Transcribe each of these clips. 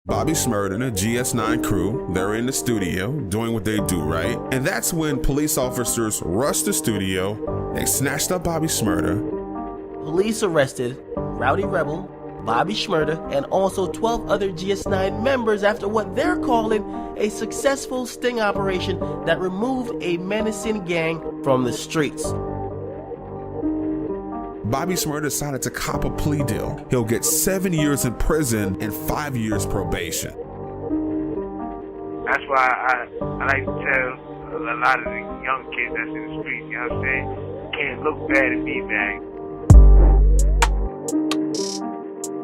Bobyy Shmurda and the GS9 crew, they're in the studio doing what they do, right? And that's when police officers rushed the studio, they snatched up Bobyy Shmurda. Police arrested Rowdy Rebel, Bobyy Shmurda, and also 12 other GS9 members after what they're calling a successful sting operation that removed a menacing gang from the streets. Bobyy Shmurda decided to cop a plea deal. He'll get 7 years in prison and 5 years probation. That's why I like to tell a lot of the young kids that's in the streets, you know what I'm saying? Can't look bad and be bad.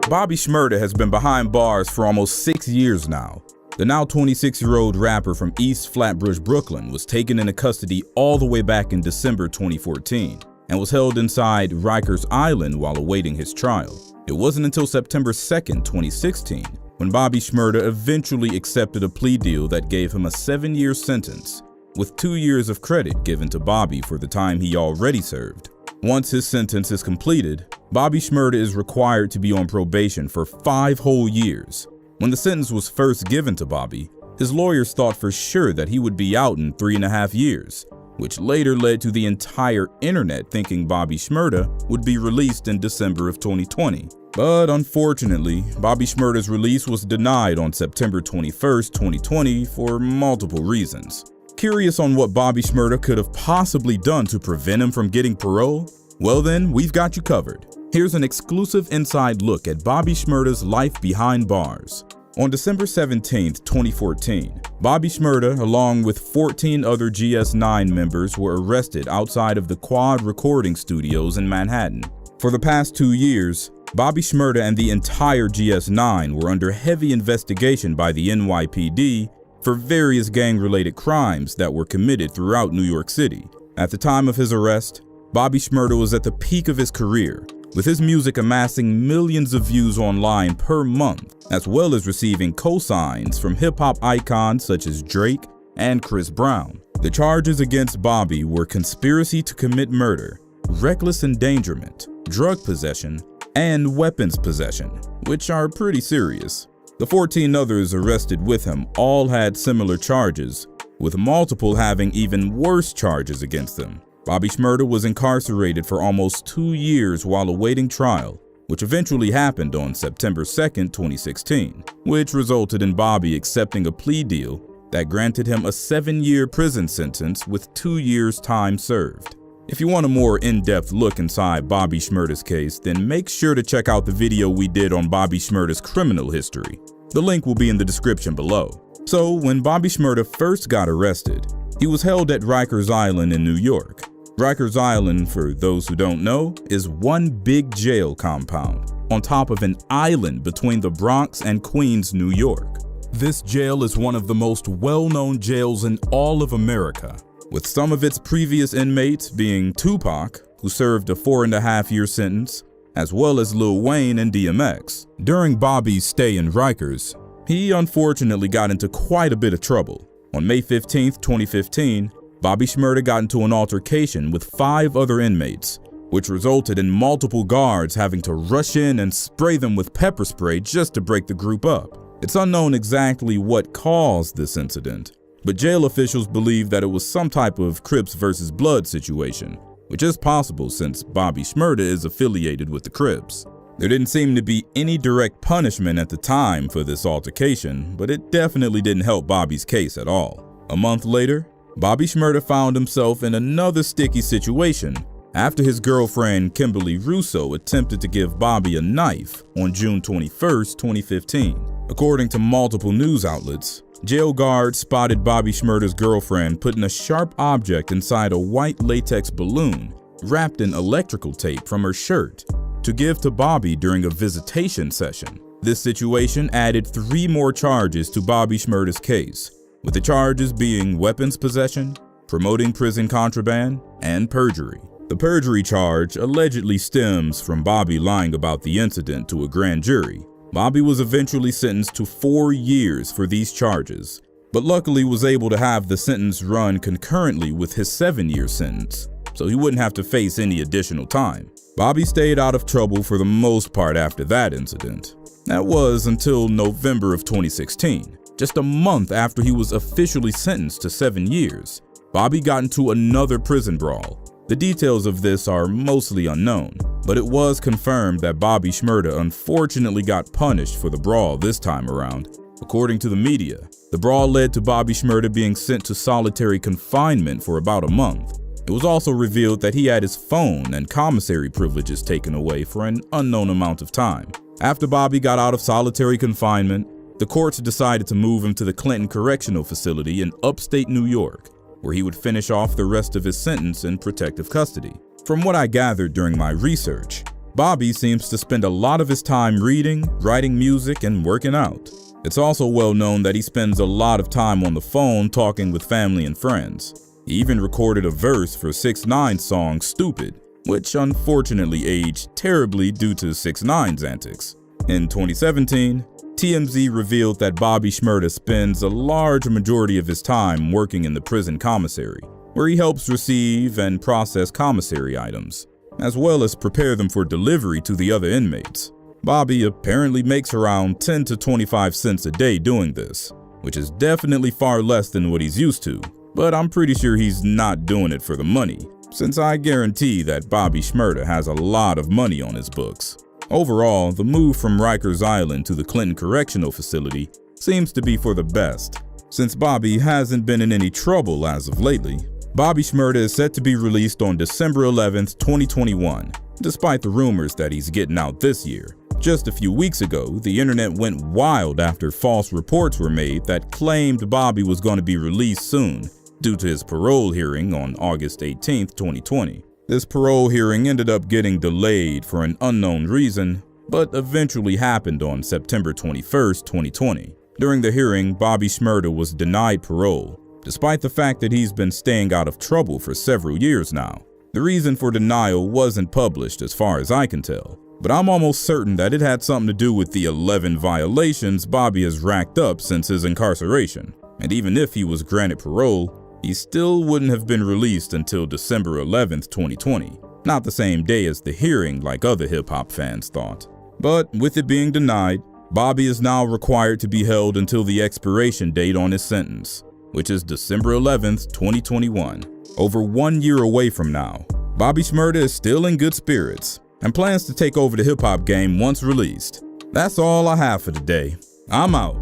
Bobyy Shmurda has been behind bars for almost 6 years now. The now 26-year-old rapper from East Flatbush, Brooklyn was taken into custody all the way back in December 2014 and was held inside Rikers Island while awaiting his trial. It wasn't until September 2nd, 2016 when Bobyy Shmurda eventually accepted a plea deal that gave him a 7-year sentence, with 2 years of credit given to Bobyy for the time he already served. Once his sentence is completed, Bobyy Shmurda is required to be on probation for 5 whole years. When the sentence was first given to Bobyy, his lawyers thought for sure that he would be out in 3.5 years, which later led to the entire internet thinking Bobyy Shmurda would be released in December of 2020. But unfortunately, Bobyy Shmurda's release was denied on September 21st, 2020 for multiple reasons. Curious on what Bobyy Shmurda could have possibly done to prevent him from getting parole? Well then, we've got you covered. Here's an exclusive inside look at Bobyy Shmurda's life behind bars. On December 17, 2014, Bobyy Shmurda, along with 14 other GS9 members, were arrested outside of the Quad Recording Studios in Manhattan. For the past 2 years, Bobyy Shmurda and the entire GS9 were under heavy investigation by the NYPD for various gang-related crimes that were committed throughout New York City. At the time of his arrest, Bobyy Shmurda was at the peak of his career, with his music amassing millions of views online per month, as well as receiving cosigns from hip-hop icons such as Drake and Chris Brown. The charges against Bobyy were conspiracy to commit murder, reckless endangerment, drug possession, and weapons possession, which are pretty serious. The 14 others arrested with him all had similar charges, with multiple having even worse charges against them. Bobyy Shmurda was incarcerated for almost 2 years while awaiting trial, which eventually happened on September 2nd, 2016, which resulted in Bobyy accepting a plea deal that granted him a 7-year prison sentence with 2 years time served. If you want a more in-depth look inside Bobyy Shmurda's case, then make sure to check out the video we did on Bobyy Shmurda's criminal history. The link will be in the description below. So, when Bobyy Shmurda first got arrested, he was held at Rikers Island in New York. Rikers Island, for those who don't know, is one big jail compound on top of an island between the Bronx and Queens, New York. This jail is one of the most well-known jails in all of America, with some of its previous inmates being Tupac, who served a 4.5-year sentence, as well as Lil Wayne and DMX. During Bobby's stay in Rikers, he unfortunately got into quite a bit of trouble. On May 15, 2015, Bobyy Shmurda got into an altercation with 5 other inmates, which resulted in multiple guards having to rush in and spray them with pepper spray just to break the group up. It's unknown exactly what caused this incident, but jail officials believe that it was some type of Crips versus Blood situation, which is possible since Bobyy Shmurda is affiliated with the Crips. There didn't seem to be any direct punishment at the time for this altercation, but it definitely didn't help Bobby's case at all. A month later, Bobyy Shmurda found himself in another sticky situation after his girlfriend Kimberly Russo attempted to give Bobyy a knife on June 21st, 2015. According to multiple news outlets, jail guards spotted Bobyy Shmurda's girlfriend putting a sharp object inside a white latex balloon wrapped in electrical tape from her shirt to give to Bobyy during a visitation session. This situation added 3 more charges to Bobyy Shmurda's case, with the charges being weapons possession, promoting prison contraband, and perjury. The perjury charge allegedly stems from Bobyy lying about the incident to a grand jury. Bobyy was eventually sentenced to 4 years for these charges, but luckily was able to have the sentence run concurrently with his 7-year sentence, so he wouldn't have to face any additional time. Bobyy stayed out of trouble for the most part after that incident. That was until November of 2016, just a month after he was officially sentenced to 7 years. Bobyy got into another prison brawl. The details of this are mostly unknown, but it was confirmed that Bobyy Shmurda unfortunately got punished for the brawl this time around. According to the media, the brawl led to Bobyy Shmurda being sent to solitary confinement for about a month. It was also revealed that he had his phone and commissary privileges taken away for an unknown amount of time. After Bobyy got out of solitary confinement, the courts decided to move him to the Clinton Correctional Facility in upstate New York, where he would finish off the rest of his sentence in protective custody. From what I gathered during my research, Bobyy seems to spend a lot of his time reading, writing music, and working out. It's also well known that he spends a lot of time on the phone talking with family and friends. He even recorded a verse for 6ix9ine's song Stupid, which unfortunately aged terribly due to 6ix9ine's antics. In 2017, TMZ revealed that Bobyy Shmurda spends a large majority of his time working in the prison commissary, where he helps receive and process commissary items, as well as prepare them for delivery to the other inmates. Bobyy apparently makes around 10 to 25 cents a day doing this, which is definitely far less than what he's used to, but I'm pretty sure he's not doing it for the money, since I guarantee that Bobyy Shmurda has a lot of money on his books. Overall, the move from Rikers Island to the Clinton Correctional Facility seems to be for the best, since Bobyy hasn't been in any trouble as of lately. Bobyy Shmurda is set to be released on December 11th, 2021, despite the rumors that he's getting out this year. Just a few weeks ago, the internet went wild after false reports were made that claimed Bobyy was going to be released soon due to his parole hearing on August 18th, 2020. This parole hearing ended up getting delayed for an unknown reason, but eventually happened on September 21st, 2020. During the hearing, Bobyy Shmurda was denied parole, despite the fact that he's been staying out of trouble for several years now. The reason for denial wasn't published as far as I can tell, but I'm almost certain that it had something to do with the 11 violations Bobyy has racked up since his incarceration. And even if he was granted parole, he still wouldn't have been released until December 11th, 2020. Not the same day as the hearing like other hip-hop fans thought. But with it being denied, Bobyy is now required to be held until the expiration date on his sentence, which is December 11th, 2021. Over 1 year away from now, Bobyy Shmurda is still in good spirits and plans to take over the hip-hop game once released. That's all I have for today. I'm out.